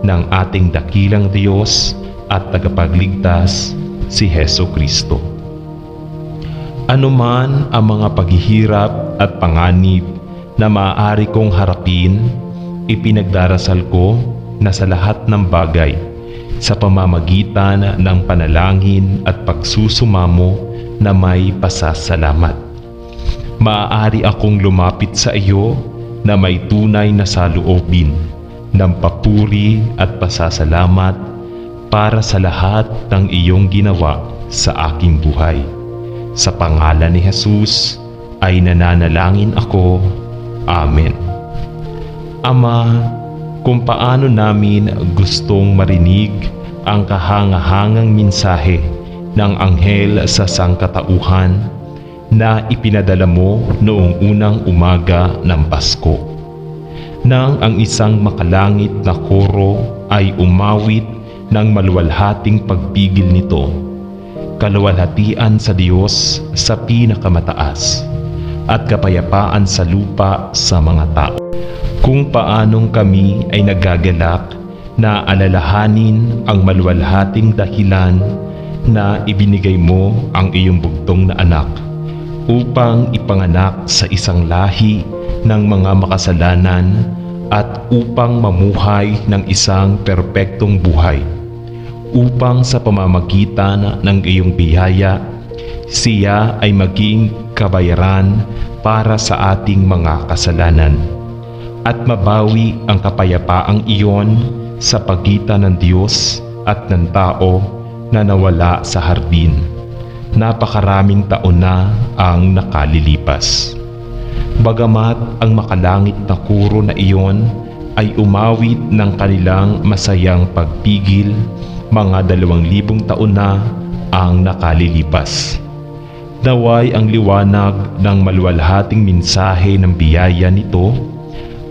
Speaker 1: ng ating dakilang Diyos at tagapagligtas si Hesukristo. Anuman ang mga paghihirap at panganib na maaari kong harapin, ipinagdarasal ko na sa lahat ng bagay sa pamamagitan ng panalangin at pagsusumamo na may pasasalamat. Maaari akong lumapit sa iyo na may tunay na saloobin ng papuri at pasasalamat para sa lahat ng iyong ginawa sa aking buhay. Sa pangalan ni Jesus ay nananalangin ako. Amen. Ama, kung paano namin gustong marinig ang kahangahangang mensahe ng anghel sa sangkatauhan na ipinadala mo noong unang umaga ng Pasko. Nang ang isang makalangit na koro ay umawit ng maluwalhating pagpigil nito, kaluwalhatian sa Diyos sa pinakamataas at kapayapaan sa lupa sa mga tao. Kung paanong kami ay nagagalak na alalahanin ang maluwalhating dahilan na ibinigay mo ang iyong bugtong na anak upang ipanganak sa isang lahi ng mga makasalanan at upang mamuhay ng isang perpektong buhay, upang sa pamamagitan ng iyong biyaya, siya ay maging kabayaran para sa ating mga kasalanan at mabawi ang kapayapaang iyon sa pagitan ng Diyos at ng tao na nawala sa hardin. Napakaraming taon na ang nakalilipas. Bagamat ang makalangit na kuro na iyon ay umawit ng kanilang masayang pagpigil, mga 2,000 taon na ang nakalilipas. Naway ang liwanag ng maluwalhating mensahe ng biyaya nito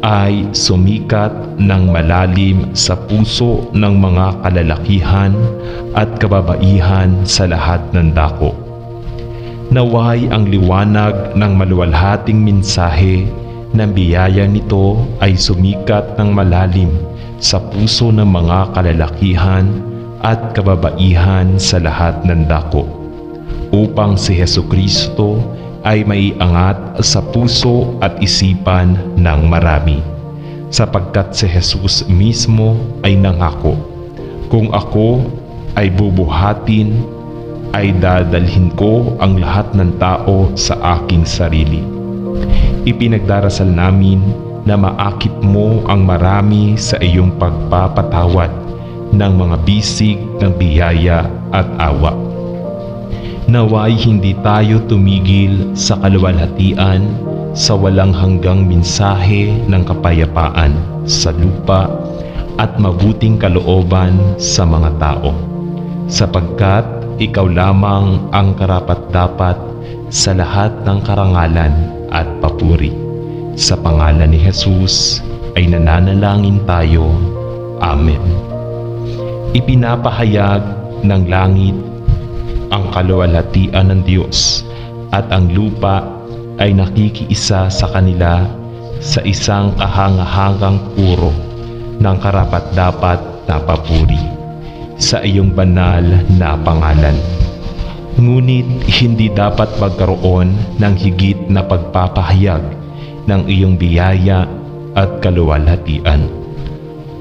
Speaker 1: ay sumikat ng malalim sa puso ng mga kalalakihan at kababaihan sa lahat ng dako. Naway ang liwanag ng maluwalhating mensahe ng biyaya nito ay sumikat ng malalim sa puso ng mga kalalakihan at kababaihan sa lahat ng dako, upang si Hesukristo ay maiangat sa puso at isipan ng marami, sapagkat si Jesus mismo ay nangako, kung ako ay bubuhatin, ay dadalhin ko ang lahat ng tao sa aking sarili. Ipinagdarasal namin na maakit mo ang marami sa iyong pagpapatawad ng mga bisig ng biyaya at awa. Naway hindi tayo tumigil sa kaluwalhatian sa walang hanggang mensahe ng kapayapaan sa lupa at mabuting kalooban sa mga tao, sapagkat ikaw lamang ang karapat-dapat sa lahat ng karangalan at papuri. Sa pangalan ni Jesus ay nananalangin tayo. Amen. Ipinapahayag ng langit ang kaluwalhatian ng Diyos at ang lupa ay nakikiisa sa kanila sa isang kahangahangang puro ng karapat-dapat na papuri sa iyong banal na pangalan. Ngunit hindi dapat magkaroon ng higit na pagpapahayag ng iyong biyaya at kaluwalhatian.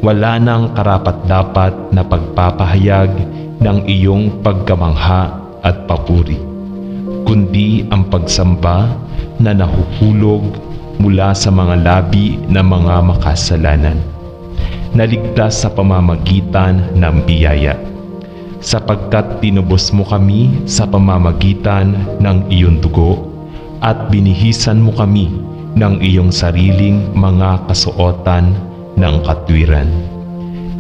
Speaker 1: Wala nang karapat-dapat na pagpapahayag ng iyong pagkamangha at papuri, kundi ang pagsamba na nahuhulog mula sa mga labi ng mga makasalanan, naligtas sa pamamagitan ng biyaya, sapagkat tinubos mo kami sa pamamagitan ng iyong dugo at binihisan mo kami ng iyong sariling mga kasuotan ng katwiran.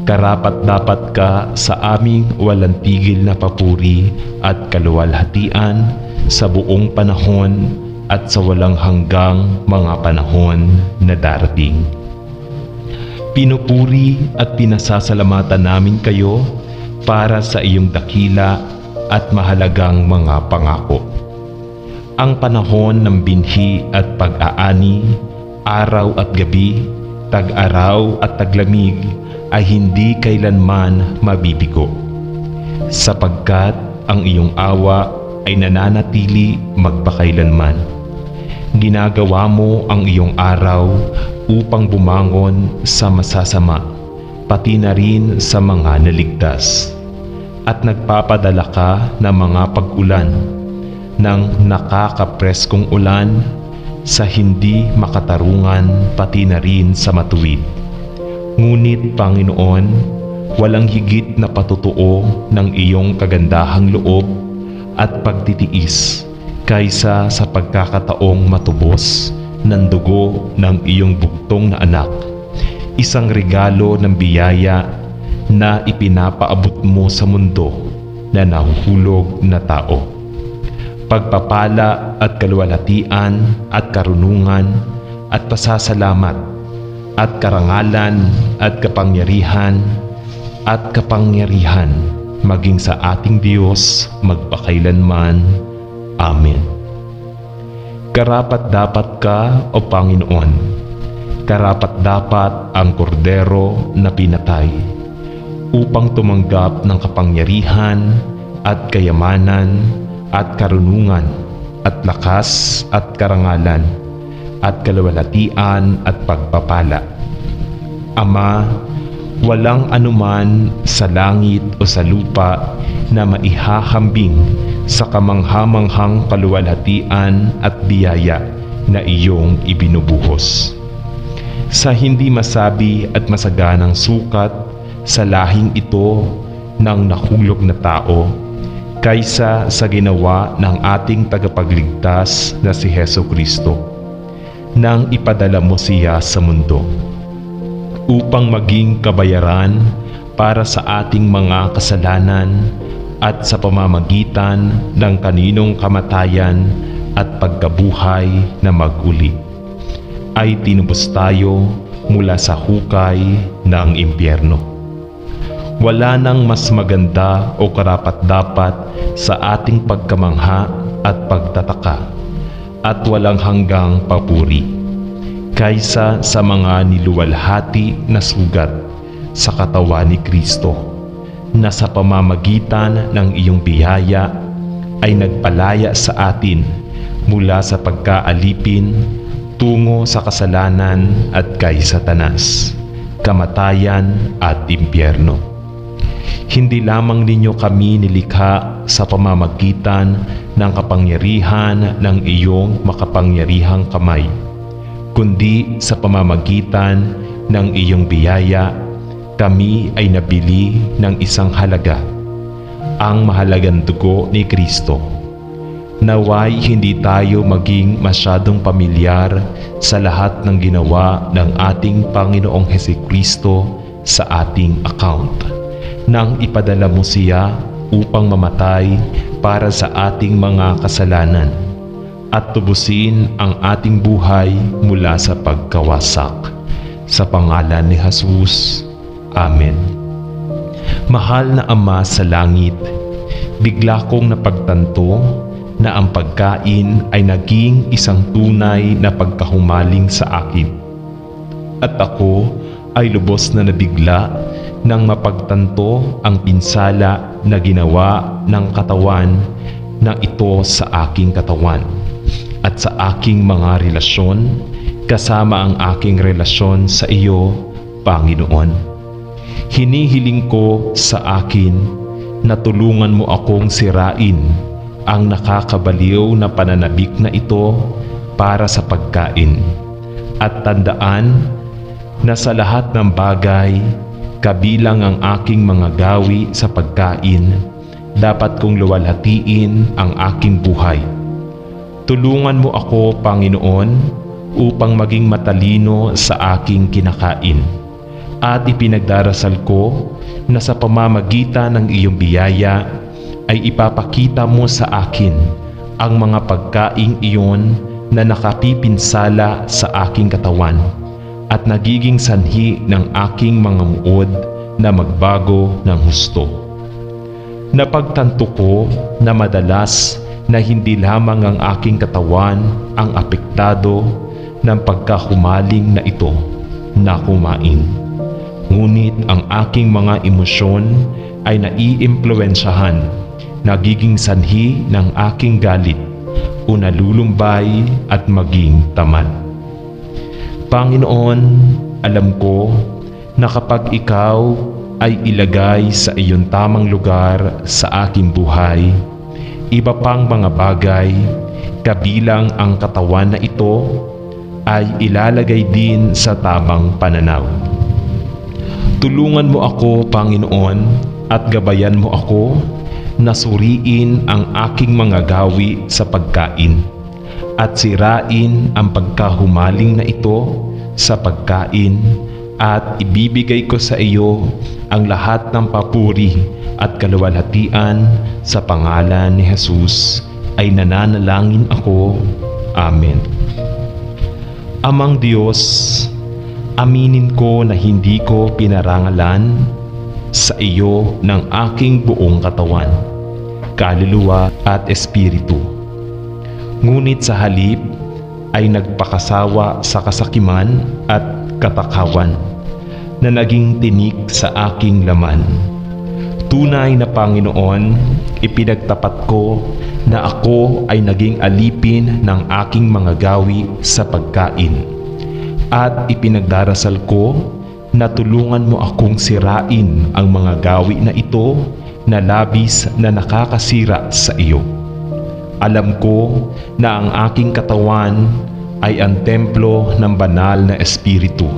Speaker 1: Karapat-dapat ka sa aming walang tigil na papuri at kaluwalhatian sa buong panahon at sa walang hanggang mga panahon na darating. Pinupuri at pinasasalamatan namin kayo para sa iyong dakila at mahalagang mga pangako. Ang panahon ng binhi at pag-aani, araw at gabi, tag-araw at taglamig ay hindi kailanman mabibigo, sapagkat ang iyong awa ay nananatili magpakailanman. Ginagawa mo ang iyong araw upang bumangon sa masasama, pati na rin sa mga naligtas, at nagpapadala ka ng mga pag-ulan ng nakakapreskong ulan sa hindi makatarungan, pati na rin sa matuwid. Ngunit Panginoon, walang higit na patutuo ng iyong kagandahang loob at pagtitiis kaysa sa pagkakataong matubos ng dugo ng iyong bugtong na anak, isang regalo ng biyaya na ipinapaabot mo sa mundo na nahuhulog na tao. Pagpapala at kaluwalhatian at karunungan at pasasalamat at karangalan at kapangyarihan maging sa ating Diyos magpakailanman. Amen. Karapat-dapat ka, O Panginoon, karapat-dapat ang kordero na pinatay upang tumanggap ng kapangyarihan at kayamanan at karunungan at lakas at karangalan at kaluwalhatian at pagpapala. Ama, walang anuman sa langit o sa lupa na maihahambing sa kamanghamanghang kaluwalhatian at biyaya na iyong ibinubuhos. Sa hindi masabi at masaganang sukat sa lahing ito ng nahulog na tao, kaysa sa ginawa ng ating tagapagligtas na si Hesukristo, nang ipadala mo siya sa mundo upang maging kabayaran para sa ating mga kasalanan at sa pamamagitan ng kaninong kamatayan at pagkabuhay na mag-uli ay tinubos tayo mula sa hukay ng impyerno. Wala nang mas maganda o karapat-dapat sa ating pagkamangha at pagtataka at walang hanggang papuri kaysa sa mga niluwalhati na sugat sa katawan ni Kristo, na sa pamamagitan ng iyong biyaya ay nagpalaya sa atin mula sa pagkaalipin tungo sa kasalanan at kay Satanas, kamatayan at impyerno. Hindi lamang ninyo kami nilikha sa pamamagitan ng kapangyarihan ng iyong makapangyarihang kamay, kundi sa pamamagitan ng iyong biyaya kami ay nabili ng isang halaga, ang mahalagang dugo ni Kristo. Naway hindi tayo maging masyadong pamilyar sa lahat ng ginawa ng ating Panginoong Hesukristo sa ating account, nang ipadala mo siya upang mamatay para sa ating mga kasalanan at tubusin ang ating buhay mula sa pagkawasak. Sa pangalan ni Jesus. Amen. Mahal na Ama sa langit, bigla kong napagtanto na ang pagkain ay naging isang tunay na pagkahumaling sa akin. At ako ay lubos na nabigla nang mapagtanto ang pinsala na ginawa ng katawan na ito sa aking katawan at sa aking mga relasyon, kasama ang aking relasyon sa iyo, Panginoon. Hinihiling ko sa akin na tulungan mo akong sirain ang nakakabaliw na pananabik na ito para sa pagkain, at tandaan na sa lahat ng bagay, kabilang ang aking mga gawi sa pagkain, dapat kong luwalhatiin ang aking buhay. Tulungan mo ako, Panginoon, upang maging matalino sa aking kinakain At ipinagdarasal ko na sa pamamagitan ng iyong biyaya ay ipapakita mo sa akin ang mga pagkaing iyon na nakapipinsala sa aking katawan at nagiging sanhi ng aking mga muod na magbago ng husto. Napagtanto ko na madalas na hindi lamang ang aking katawan ang apektado ng pagkahumaling na ito na kumain. Ngunit ang aking mga emosyon ay naiimpluwensyahan, nagiging sanhi ng aking galit o nalulumbay at maging tamad. Panginoon, alam ko na kapag ikaw ay ilagay sa iyong tamang lugar sa aking buhay, iba pang mga bagay, kabilang ang katawan na ito, ay ilalagay din sa tamang pananaw. Tulungan mo ako, Panginoon, at gabayan mo ako na suriin ang aking mga gawi sa pagkain at sirain ang pagkahumaling na ito sa pagkain at ibibigay ko sa iyo ang lahat ng papuri at kaluwalhatian sa pangalan ni Jesus ay nananalangin ako. Amen. Amang Diyos, aminin ko na hindi ko pinarangalan sa iyo ng aking buong katawan, kaluluwa at espiritu. Ngunit sa halip ay nagpakasawa sa kasakiman at katakawan na naging tinik sa aking laman. Tunay na Panginoon, ipinagtapat ko na ako ay naging alipin ng aking mga gawi sa pagkain at ipinagdarasal ko na tulungan mo akong sirain ang mga gawi na ito na labis na nakakasira sa iyo. Alam ko na ang aking katawan ay ang templo ng banal na espiritu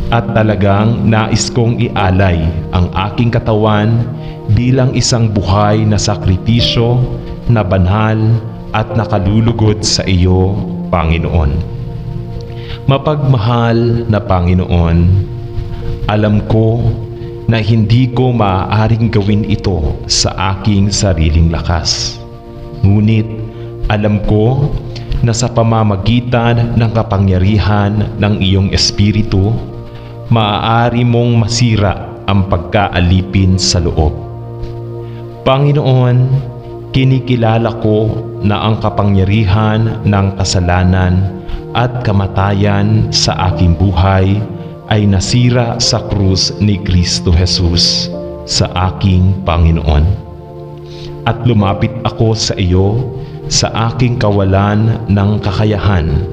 Speaker 1: at talagang nais kong ialay ang aking katawan bilang isang buhay na sakripisyo na banal at nakalulugod sa iyo, Panginoon. Mapagmahal na Panginoon, alam ko na hindi ko maaaring gawin ito sa aking sariling lakas. Ngunit alam ko na sa pamamagitan ng kapangyarihan ng iyong espiritu, maaari mong masira ang pagkaalipin sa loob. Panginoon, kinikilala ko na ang kapangyarihan ng kasalanan at kamatayan sa aking buhay ay nasira sa krus ni Kristo Jesus sa aking Panginoon. At lumapit ako sa iyo sa aking kawalan ng kakayahan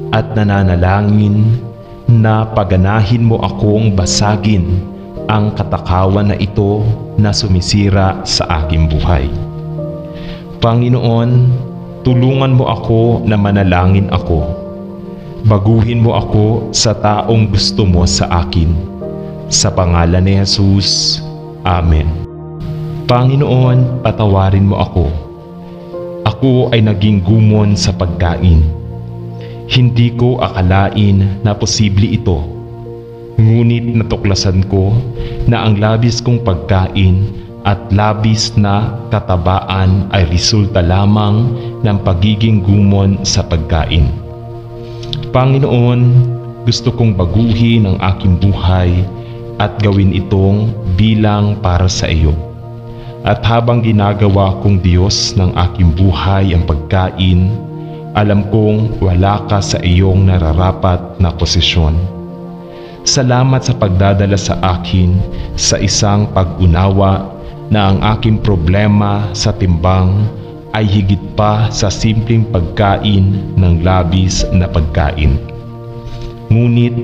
Speaker 1: at nananalangin na paganahin mo akong basagin ang katakawan na ito na sumisira sa aking buhay. Panginoon, tulungan mo ako na manalangin ako. Baguhin mo ako sa taong gusto mo sa akin. Sa pangalan ni Jesus. Amen. Panginoon, patawarin mo ako. Ako ay naging gumon sa pagkain. Hindi ko akalain na posible ito. Ngunit natuklasan ko na ang labis kong pagkain at labis na katabaan ay resulta lamang ng pagiging gumon sa pagkain. Panginoon, gusto kong baguhin ang aking buhay at gawin itong bilang para sa iyo. At habang ginagawa kong Diyos ng aking buhay ang pagkain, alam kong wala ka sa iyong nararapat na posisyon. Salamat sa pagdadala sa akin sa isang pag-unawa na ang aking problema sa timbang ay higit pa sa simpleng pagkain ng labis na pagkain. Ngunit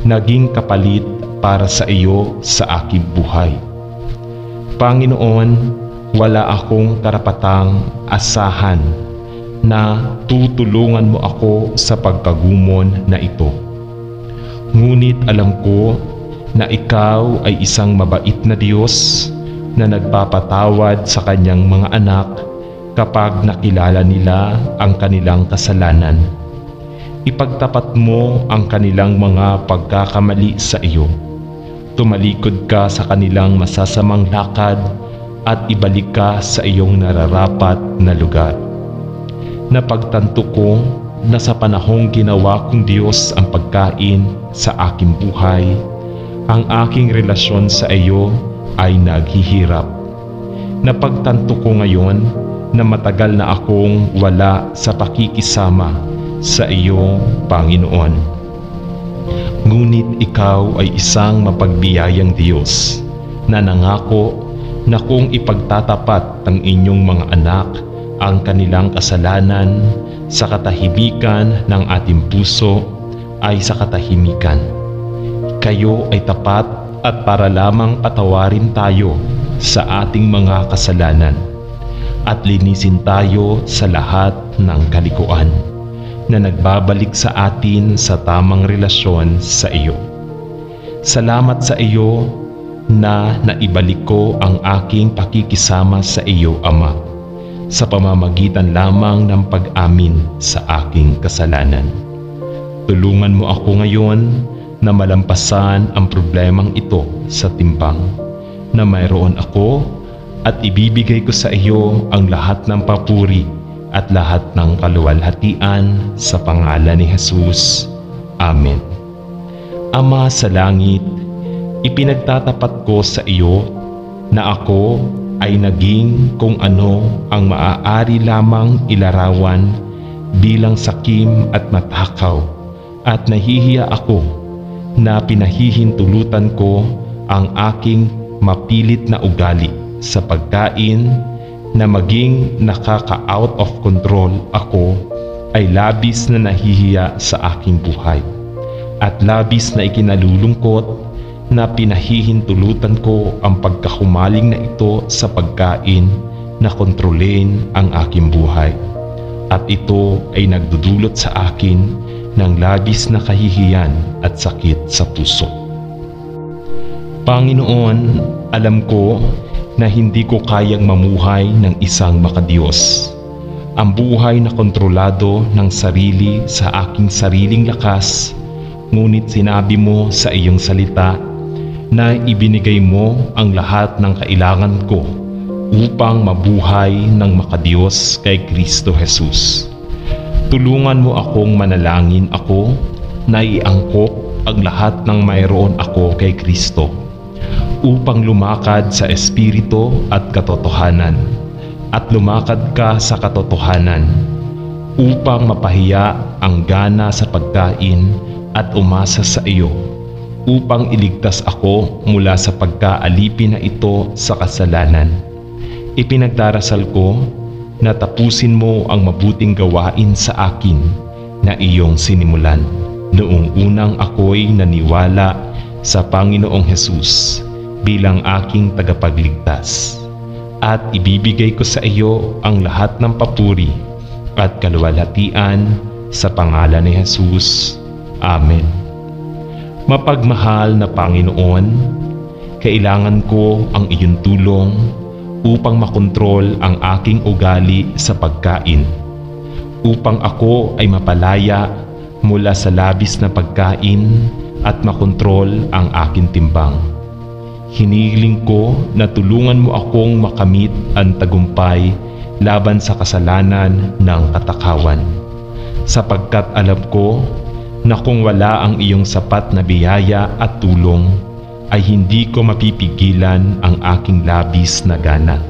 Speaker 1: naging kapalit para sa iyo sa aking buhay. Panginoon, wala akong karapatang asahan na tutulungan mo ako sa pagkagumon na ito. Ngunit alam ko na ikaw ay isang mabait na Diyos na nagpapatawad sa kanyang mga anak kapag nakilala nila ang kanilang kasalanan. Ipagtapat mo ang kanilang mga pagkakamali sa iyo Tumalikod ka sa kanilang masasamang lakad at ibalik ka sa iyong nararapat na lugar. Napagtanto ko na sa panahong ginawa kong Diyos ang pagkain sa aking buhay, ang aking relasyon sa iyo ay naghihirap. Napagtanto ko ngayon na matagal na akong wala sa pakikisama sa iyo, Panginoon. Ngunit ikaw ay isang mapagbiyayang Diyos na nangako na kung ipagtatapat ng inyong mga anak ang kanilang kasalanan sa katahimikan ng ating puso ay sa katahimikan. Kayo ay tapat at para lamang patawarin tayo sa ating mga kasalanan at linisin tayo sa lahat ng kalikuan na nagbabalik sa atin sa tamang relasyon sa iyo. Salamat sa iyo na naibalik ko ang aking pakikisama sa iyo, Ama, sa pamamagitan lamang ng pag-amin sa aking kasalanan. Tulungan mo ako ngayon na malampasan ang problemang ito sa timbang, na mayroon ako at ibibigay ko sa iyo ang lahat ng papuri at lahat ng kaluwalhatian sa pangalan ni Jesus. Amen. Ama sa langit, ipinagtatapat ko sa iyo na ako ay naging kung ano ang maaari lamang ilarawan bilang sakim at matakaw, at nahihiya ako na pinahihintulutan ko ang aking mapilit na ugali sa pagkain, na maging nakaka-out of control ako ay labis na nahihiya sa aking buhay, at labis na ikinalulungkot na pinahihintulutan ko ang pagkahumaling na ito sa pagkain na kontrolin ang aking buhay, at ito ay nagdudulot sa akin ng labis na kahihiyan at sakit sa puso. Panginoon, alam ko na hindi ko kayang mamuhay ng isang makadiyos. Ang buhay na kontrolado ng sarili sa aking sariling lakas, ngunit sinabi mo sa iyong salita na ibinigay mo ang lahat ng kailangan ko upang mabuhay ng makadiyos kay Kristo Jesus. Tulungan mo akong manalangin ako na iangkop ang lahat ng mayroon ako kay Kristo, upang lumakad sa espiritu at katotohanan, at lumakad ka sa katotohanan, upang mapahiya ang gana sa pagkain at umasa sa iyo, upang iligtas ako mula sa pagkaalipin na ito sa kasalanan. Ipinagdarasal ko na tapusin mo ang mabuting gawain sa akin na iyong sinimulan noong unang ako'y naniwala sa Panginoong Jesus bilang aking tagapagligtas, at ibibigay ko sa iyo ang lahat ng papuri at kaluwalhatian sa pangalan ni Jesus. Amen. Mapagmahal na Panginoon, kailangan ko ang iyong tulong upang makontrol ang aking ugali sa pagkain, upang ako ay mapalaya mula sa labis na pagkain at makontrol ang aking timbang. Hinihiling ko na tulungan mo akong makamit ang tagumpay laban sa kasalanan ng katakawan, sapagkat alam ko na kung wala ang iyong sapat na biyaya at tulong, ay hindi ko mapipigilan ang aking labis na gana.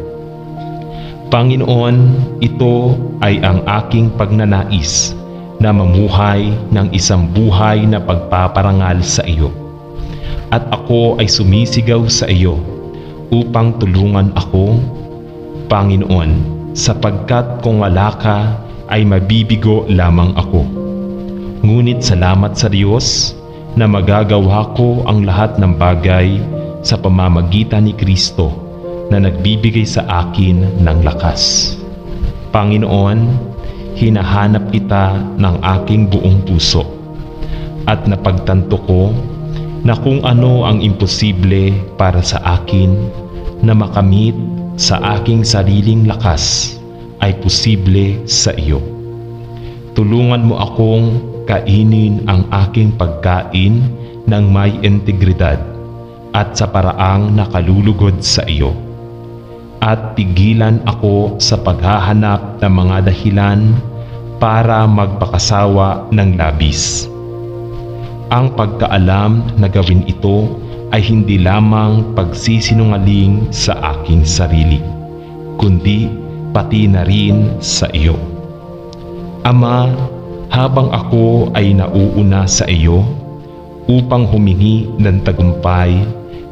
Speaker 1: Panginoon, ito ay ang aking pagnanais na mamuhay ng isang buhay na pagpaparangal sa iyo. At ako ay sumisigaw sa iyo upang tulungan ako, Panginoon, sapagkat kung wala ka ay mabibigo lamang ako. Ngunit salamat sa Diyos na magagawa ko ang lahat ng bagay sa pamamagitan ni Kristo na nagbibigay sa akin ng lakas. Panginoon, hinahanap kita ng aking buong puso, at napagtanto ko na kung ano ang imposible para sa akin na makamit sa aking sariling lakas ay posible sa iyo. Tulungan mo akong kainin ang aking pagkain ng may integridad at sa paraang nakalulugod sa iyo. At pigilan ako sa paghahanap ng mga dahilan para magpakasawa ng labis. Ang pagkaalam na gawin ito ay hindi lamang pagsisinungaling sa aking sarili, kundi pati na rin sa iyo. Ama, habang ako ay nauuna sa iyo upang humingi ng tagumpay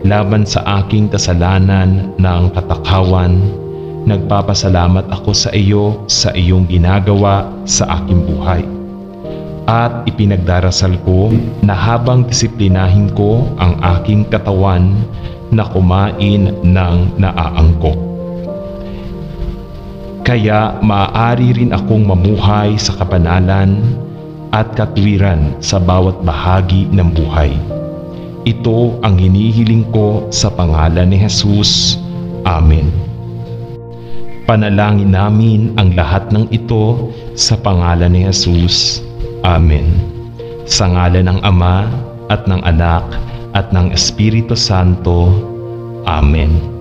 Speaker 1: laban sa aking kasalanan ng katakawan, nagpapasalamat ako sa iyo sa iyong ginagawa sa aking buhay. At ipinagdarasal ko na habang disiplinahin ko ang aking katawan na kumain ng naaangkop. Kaya maaari rin akong mamuhay sa kabanalan at katwiran sa bawat bahagi ng buhay. Ito ang hinihiling ko sa pangalan ni Jesus. Amen. Panalangin namin ang lahat ng ito sa pangalan ni Jesus. Amen. Sa ngalan ng Ama at ng Anak at ng Espiritu Santo. Amen.